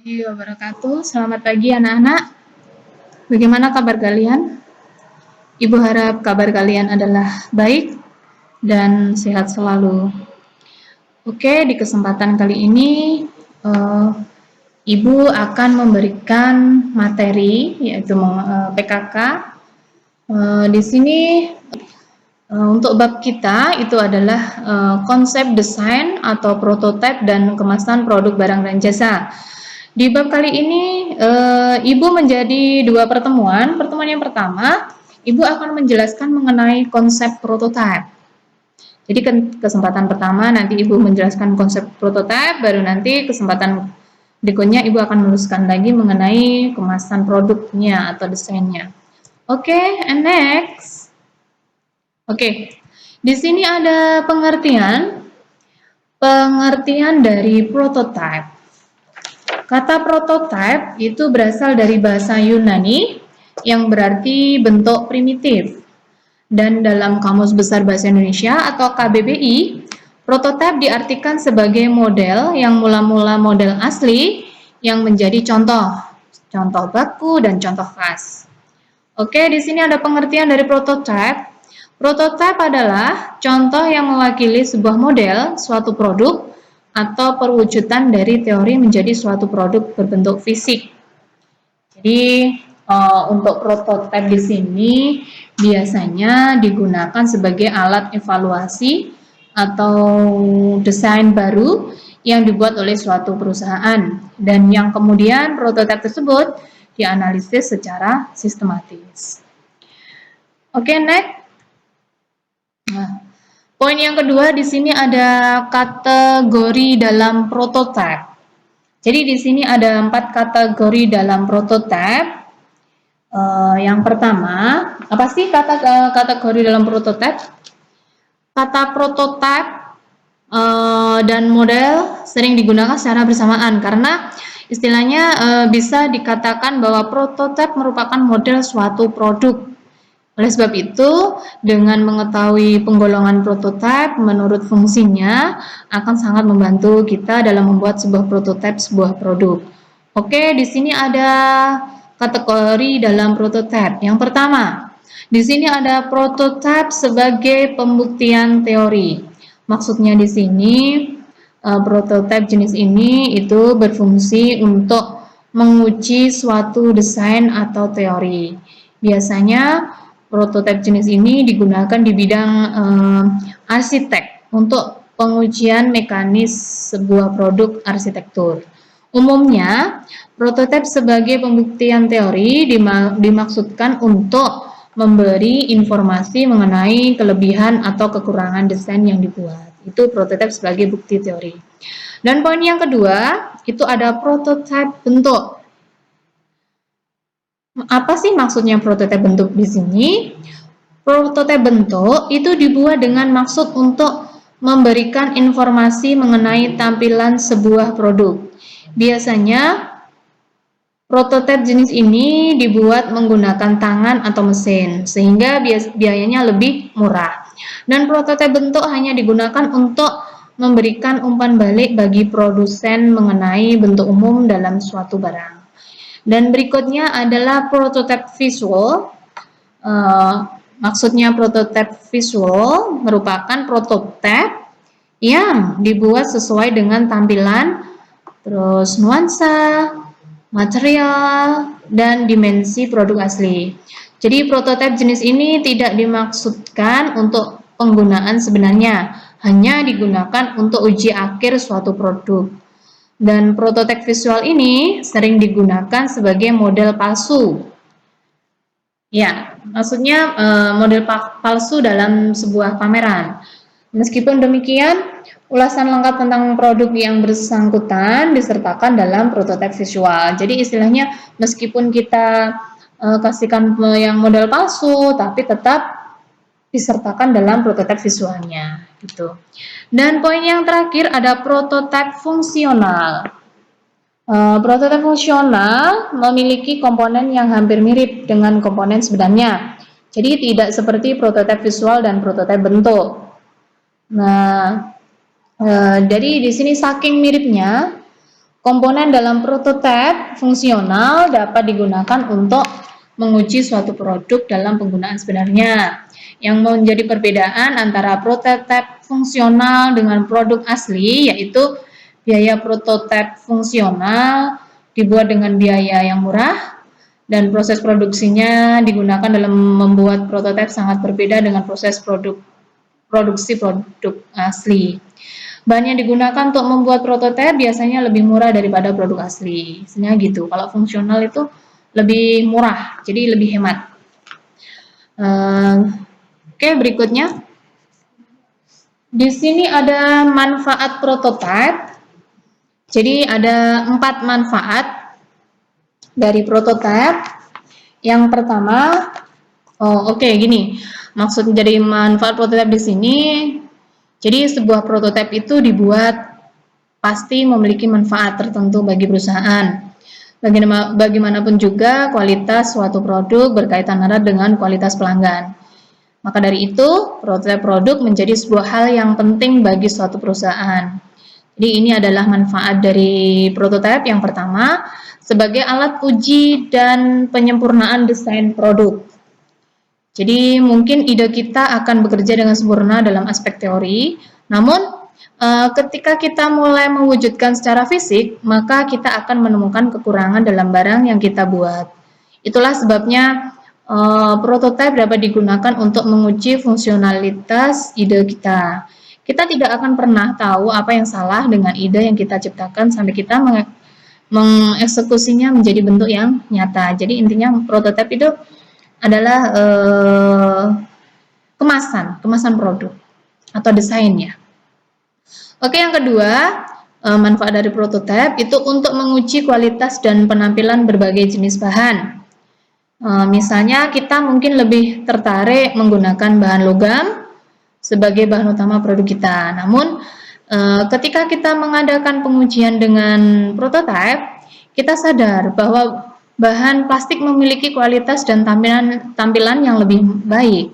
Warahmatullahi wabarakatuh. Selamat pagi anak-anak. Bagaimana kabar kalian? Ibu harap kabar kalian adalah baik dan sehat selalu. Oke, di kesempatan kali ini Ibu akan memberikan materi yaitu PKK. Di sini untuk bab kita itu adalah konsep desain atau prototipe dan kemasan produk barang dan jasa. Di bab kali ini, Ibu menjadi dua pertemuan. Pertemuan yang pertama, Ibu akan menjelaskan mengenai konsep prototipe. Jadi kesempatan pertama nanti Ibu menjelaskan konsep prototipe, baru nanti kesempatan berikutnya Ibu akan meneruskan lagi mengenai kemasan produknya atau desainnya. Oke, and next. Oke, di sini ada pengertian dari prototipe. Kata prototipe itu berasal dari bahasa Yunani yang berarti bentuk primitif. Dan dalam Kamus Besar Bahasa Indonesia atau KBBI, prototipe diartikan sebagai model yang mula-mula model asli yang menjadi contoh baku dan contoh khas. Oke, di sini ada pengertian dari prototipe. Prototipe adalah contoh yang mewakili sebuah model, suatu produk, atau perwujudan dari teori menjadi suatu produk berbentuk fisik. Jadi untuk prototipe di sini biasanya digunakan sebagai alat evaluasi atau desain baru yang dibuat oleh suatu perusahaan dan yang kemudian prototipe tersebut dianalisis secara sistematis. Oke, next. Nah, poin yang kedua di sini ada kategori dalam prototipe. Jadi di sini ada 4 kategori dalam prototipe. Yang pertama, apa sih kategori dalam prototipe? Kata prototipe dan model sering digunakan secara bersamaan karena istilahnya bisa dikatakan bahwa prototipe merupakan model suatu produk. Oleh sebab itu, dengan mengetahui penggolongan prototipe menurut fungsinya akan sangat membantu kita dalam membuat sebuah prototipe sebuah produk. Oke, di sini ada kategori dalam prototipe. Yang pertama, di sini ada prototipe sebagai pembuktian teori. Maksudnya di sini prototipe jenis ini itu berfungsi untuk menguji suatu desain atau teori. Biasanya prototipe jenis ini digunakan di bidang arsitek untuk pengujian mekanis sebuah produk arsitektur. Umumnya, prototipe sebagai pembuktian teori dimaksudkan untuk memberi informasi mengenai kelebihan atau kekurangan desain yang dibuat. Itu prototipe sebagai bukti teori. Dan poin yang kedua, itu ada prototipe bentuk. Apa sih maksudnya prototipe bentuk di sini? Prototipe bentuk itu dibuat dengan maksud untuk memberikan informasi mengenai tampilan sebuah produk. Biasanya prototipe jenis ini dibuat menggunakan tangan atau mesin, sehingga biayanya lebih murah. Dan prototipe bentuk hanya digunakan untuk memberikan umpan balik bagi produsen mengenai bentuk umum dalam suatu barang. Dan berikutnya adalah prototipe visual. Maksudnya prototipe visual merupakan prototipe yang dibuat sesuai dengan tampilan, terus nuansa, material, dan dimensi produk asli. Jadi prototipe jenis ini tidak dimaksudkan untuk penggunaan sebenarnya, hanya digunakan untuk uji akhir suatu produk. Dan prototipe visual ini sering digunakan sebagai model palsu. Ya, maksudnya model palsu dalam sebuah pameran. Meskipun demikian, ulasan lengkap tentang produk yang bersangkutan disertakan dalam prototipe visual. Jadi istilahnya meskipun kita kasihkan yang model palsu, tapi tetap disertakan dalam prototipe visualnya gitu. Dan poin yang terakhir ada prototipe fungsional. Prototipe fungsional memiliki komponen yang hampir mirip dengan komponen sebenarnya. Jadi tidak seperti prototipe visual dan prototipe bentuk. Nah, jadi di sini saking miripnya, Komponen dalam prototipe fungsional dapat digunakan untuk menguji suatu produk dalam penggunaan sebenarnya. Yang menjadi perbedaan antara prototipe fungsional dengan produk asli yaitu biaya prototipe fungsional dibuat dengan biaya yang murah dan proses produksinya digunakan dalam membuat prototipe sangat berbeda dengan proses produksi produk asli. Bahan yang digunakan untuk membuat prototipe biasanya lebih murah daripada produk asli. Misalnya gitu. Kalau fungsional itu lebih murah, jadi lebih hemat. Oke, berikutnya. Di sini ada manfaat prototipe. Jadi ada 4 manfaat dari prototipe. Yang pertama, gini. Maksud dari manfaat prototipe di sini, jadi sebuah prototipe itu dibuat pasti memiliki manfaat tertentu bagi perusahaan. Bagaimanapun juga kualitas suatu produk berkaitan erat dengan kualitas pelanggan. Maka dari itu, prototipe produk menjadi sebuah hal yang penting bagi suatu perusahaan. Jadi ini adalah manfaat dari prototipe yang pertama, sebagai alat uji dan penyempurnaan desain produk. Jadi mungkin ide kita akan bekerja dengan sempurna dalam aspek teori, namun ketika kita mulai mewujudkan secara fisik, maka kita akan menemukan kekurangan dalam barang yang kita buat. Itulah sebabnya prototipe dapat digunakan untuk menguji fungsionalitas ide kita. Kita tidak akan pernah tahu apa yang salah dengan ide yang kita ciptakan sampai kita mengeksekusinya menjadi bentuk yang nyata. Jadi intinya prototipe itu adalah kemasan produk atau desainnya. Oke, yang kedua, manfaat dari prototipe itu untuk menguji kualitas dan penampilan berbagai jenis bahan. Misalnya kita mungkin lebih tertarik menggunakan bahan logam sebagai bahan utama produk kita. Namun, ketika kita mengadakan pengujian dengan prototipe, kita sadar bahwa bahan plastik memiliki kualitas dan tampilan yang lebih baik,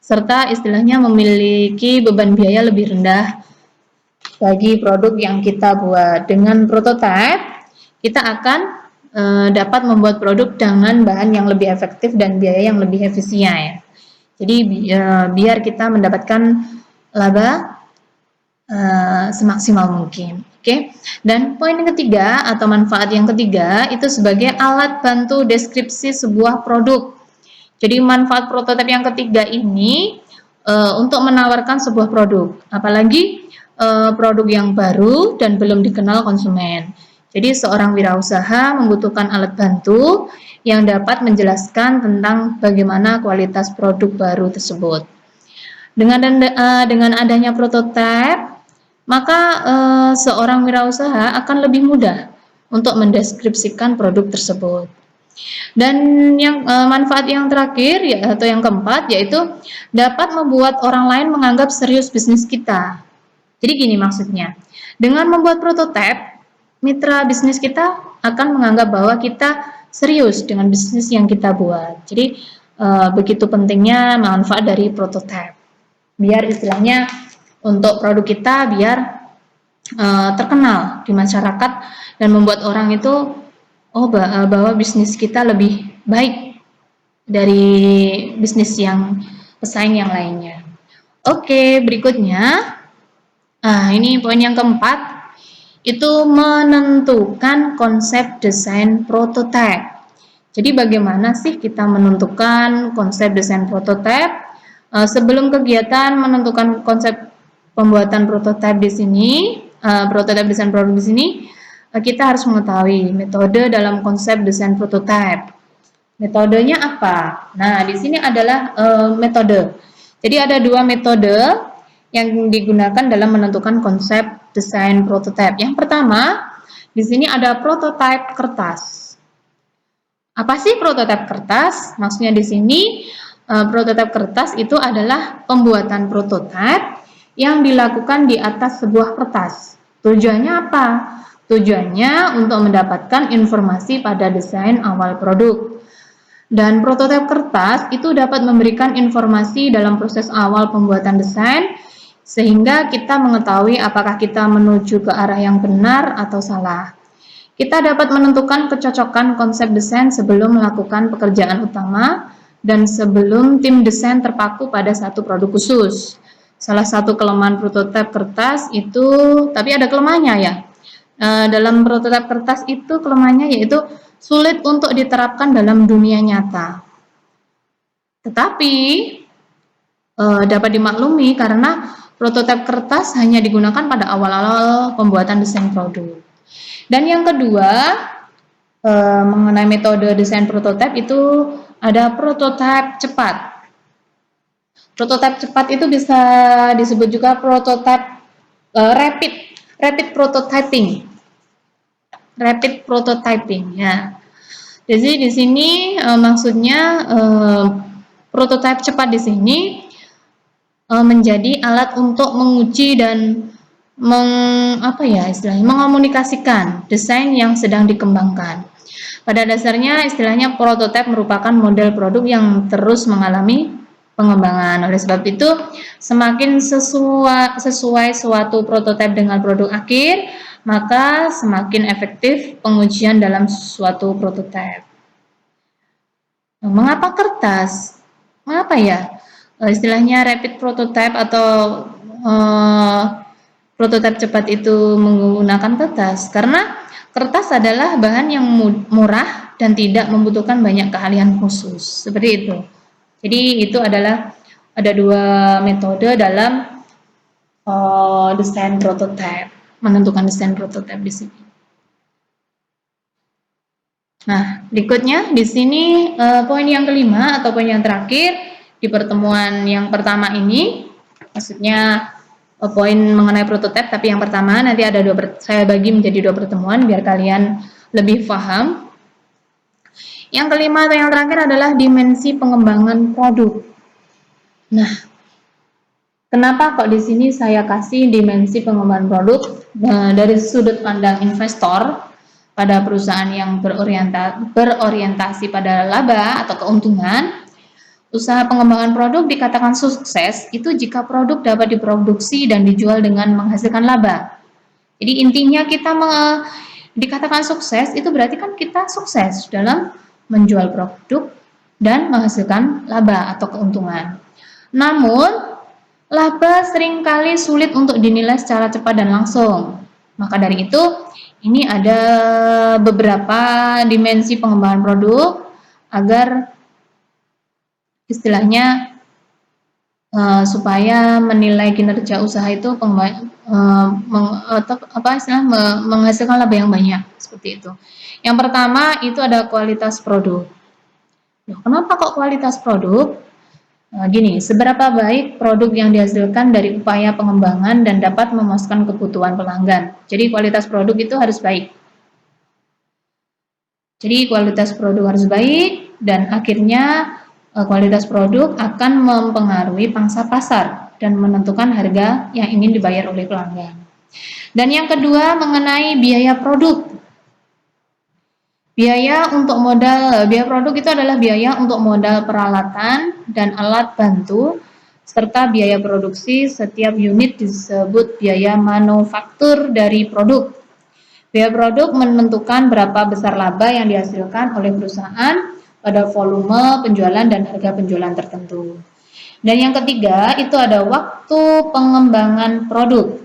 serta istilahnya memiliki beban biaya lebih rendah bagi produk yang kita buat. Dengan prototipe, kita akan dapat membuat produk dengan bahan yang lebih efektif dan biaya yang lebih efisien. Jadi biar kita mendapatkan laba semaksimal mungkin. Oke. Dan poin yang ketiga atau manfaat yang ketiga itu sebagai alat bantu deskripsi sebuah produk. Jadi manfaat prototipe yang ketiga ini untuk menawarkan sebuah produk, apalagi produk yang baru dan belum dikenal konsumen. Jadi seorang wirausaha membutuhkan alat bantu yang dapat menjelaskan tentang bagaimana kualitas produk baru tersebut. Dengan adanya prototipe, maka seorang wirausaha akan lebih mudah untuk mendeskripsikan produk tersebut. Dan yang manfaat yang terakhir atau yang keempat yaitu dapat membuat orang lain menganggap serius bisnis kita. Jadi gini maksudnya, dengan membuat prototipe, mitra bisnis kita akan menganggap bahwa kita serius dengan bisnis yang kita buat. Jadi begitu pentingnya manfaat dari prototipe. Biar istilahnya untuk produk kita biar terkenal di masyarakat dan membuat orang itu bahwa bisnis kita lebih baik dari bisnis yang pesaing yang lainnya. Oke, berikutnya. Ini poin yang keempat, itu menentukan konsep desain prototipe. Jadi bagaimana sih kita menentukan konsep desain prototipe? Sebelum kegiatan menentukan konsep pembuatan prototipe di sini, prototipe desain produk di sini, kita harus mengetahui metode dalam konsep desain prototipe. Metodenya apa? Nah, di sini adalah metode. Jadi ada 2 metode yang digunakan dalam menentukan konsep desain prototipe. Yang pertama, di sini ada prototipe kertas. Apa sih prototipe kertas? Maksudnya di sini prototipe kertas itu adalah pembuatan prototipe yang dilakukan di atas sebuah kertas. Tujuannya apa? Tujuannya untuk mendapatkan informasi pada desain awal produk. Dan prototipe kertas itu dapat memberikan informasi dalam proses awal pembuatan desain, sehingga kita mengetahui apakah kita menuju ke arah yang benar atau salah. Kita dapat menentukan kecocokan konsep desain sebelum melakukan pekerjaan utama dan sebelum tim desain terpaku pada satu produk khusus. Salah satu kelemahan prototipe kertas itu, tapi ada kelemahannya ya. Dalam prototipe kertas itu kelemahannya yaitu sulit untuk diterapkan dalam dunia nyata. Tetapi dapat dimaklumi karena prototipe kertas hanya digunakan pada awal-awal pembuatan desain produk. Dan yang kedua, mengenai metode desain prototipe itu ada prototipe cepat. Prototipe cepat itu bisa disebut juga prototipe rapid prototyping. Rapid prototyping ya. Jadi di sini maksudnya prototipe cepat di sini menjadi alat untuk menguji dan mengomunikasikan desain yang sedang dikembangkan. Pada dasarnya istilahnya prototipe merupakan model produk yang terus mengalami pengembangan. Oleh sebab itu, semakin sesuai suatu prototipe dengan produk akhir, maka semakin efektif pengujian dalam suatu prototipe. Mengapa kertas? Mengapa ya? Istilahnya rapid prototype atau prototipe cepat itu menggunakan kertas karena kertas adalah bahan yang murah dan tidak membutuhkan banyak keahlian khusus seperti itu. Jadi itu adalah ada dua metode dalam desain prototipe, menentukan desain prototipe di sini. Nah, berikutnya di sini poin yang kelima atau poin yang terakhir di pertemuan yang pertama ini, maksudnya poin mengenai prototipe, tapi yang pertama nanti ada saya bagi menjadi 2 pertemuan biar kalian lebih paham. Yang kelima atau yang terakhir adalah dimensi pengembangan produk. Nah, kenapa kok di sini saya kasih dimensi pengembangan produk dari sudut pandang investor pada perusahaan yang berorientasi pada laba atau keuntungan? Usaha pengembangan produk dikatakan sukses itu jika produk dapat diproduksi dan dijual dengan menghasilkan laba. Jadi intinya kita dikatakan sukses itu berarti kan kita sukses dalam menjual produk dan menghasilkan laba atau keuntungan. Namun, laba seringkali sulit untuk dinilai secara cepat dan langsung. Maka dari itu, ini ada beberapa dimensi pengembangan produk agar istilahnya supaya menilai kinerja usaha itu menghasilkan laba yang banyak seperti itu. Yang pertama itu ada kualitas produk. Loh, kenapa kok kualitas produk? Gini, seberapa baik produk yang dihasilkan dari upaya pengembangan dan dapat memuaskan kebutuhan pelanggan. Jadi kualitas produk itu harus baik. Jadi kualitas produk harus baik dan akhirnya kualitas produk akan mempengaruhi pangsa pasar dan menentukan harga yang ingin dibayar oleh pelanggan. Dan yang kedua mengenai biaya produk. Biaya produk itu adalah biaya untuk modal peralatan dan alat bantu serta biaya produksi setiap unit disebut biaya manufaktur dari produk. Biaya produk menentukan berapa besar laba yang dihasilkan oleh perusahaan pada volume penjualan dan harga penjualan tertentu. Dan yang ketiga itu ada waktu pengembangan produk.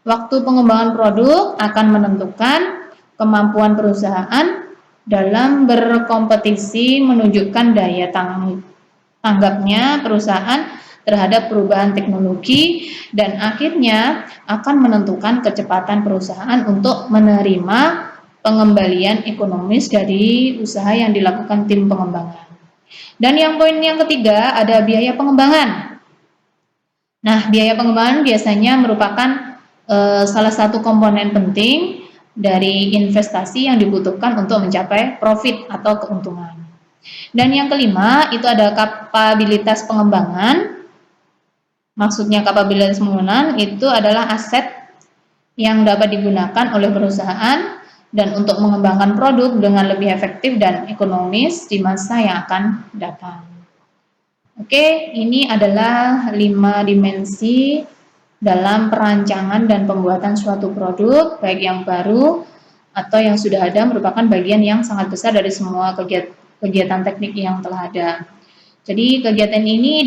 Waktu pengembangan produk akan menentukan kemampuan perusahaan dalam berkompetisi, menunjukkan daya tanggapnya perusahaan terhadap perubahan teknologi dan akhirnya akan menentukan kecepatan perusahaan untuk menerima pengembalian ekonomis dari usaha yang dilakukan tim pengembangan. Dan yang poin yang ketiga ada biaya pengembangan. Nah, biaya pengembangan biasanya merupakan salah satu komponen penting dari investasi yang dibutuhkan untuk mencapai profit atau keuntungan. Dan yang kelima itu ada kapabilitas pengembangan. Maksudnya kapabilitas pengembangan itu adalah aset yang dapat digunakan oleh perusahaan dan untuk mengembangkan produk dengan lebih efektif dan ekonomis di masa yang akan datang. Oke, ini adalah 5 dimensi dalam perancangan dan pembuatan suatu produk, baik yang baru atau yang sudah ada merupakan bagian yang sangat besar dari semua kegiatan teknik yang telah ada. Jadi kegiatan ini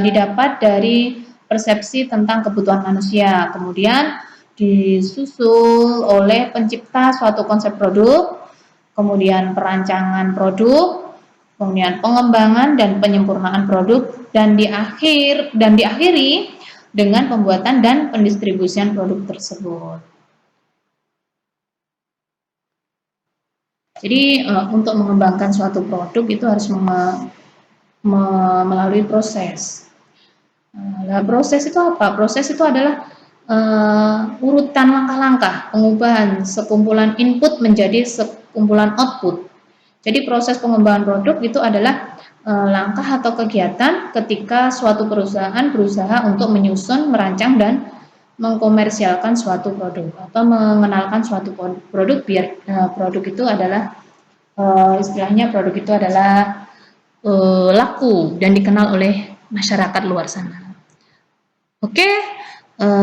didapat dari persepsi tentang kebutuhan manusia, kemudian disusul oleh pencipta suatu konsep produk, kemudian perancangan produk, kemudian pengembangan dan penyempurnaan produk, dan diakhiri dengan pembuatan dan pendistribusian produk tersebut. Jadi untuk mengembangkan suatu produk itu harus melalui proses. Nah, proses itu apa? Proses itu adalah urutan langkah-langkah pengubahan sekumpulan input menjadi sekumpulan output. Jadi proses pengembangan produk itu adalah langkah atau kegiatan ketika suatu perusahaan berusaha untuk menyusun, merancang, dan mengkomersialkan suatu produk atau mengenalkan suatu produk biar produk itu adalah istilahnya produk itu adalah laku dan dikenal oleh masyarakat luar sana. Oke,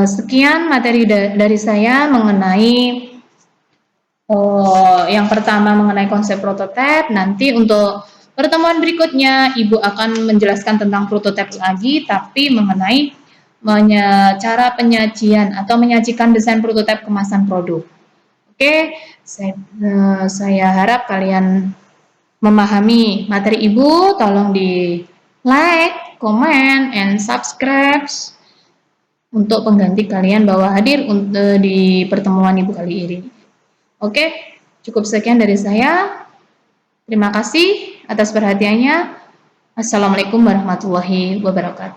sekian materi dari saya mengenai yang pertama mengenai konsep prototipe. Nanti untuk pertemuan berikutnya Ibu akan menjelaskan tentang prototipe lagi, tapi mengenai cara penyajian atau menyajikan desain prototipe kemasan produk. Oke, saya harap kalian memahami materi Ibu. Tolong di like, comment, and subscribe untuk pengganti kalian bahwa hadir di pertemuan Ibu kali ini. Oke, cukup sekian dari saya. Terima kasih atas perhatiannya. Assalamualaikum warahmatullahi wabarakatuh.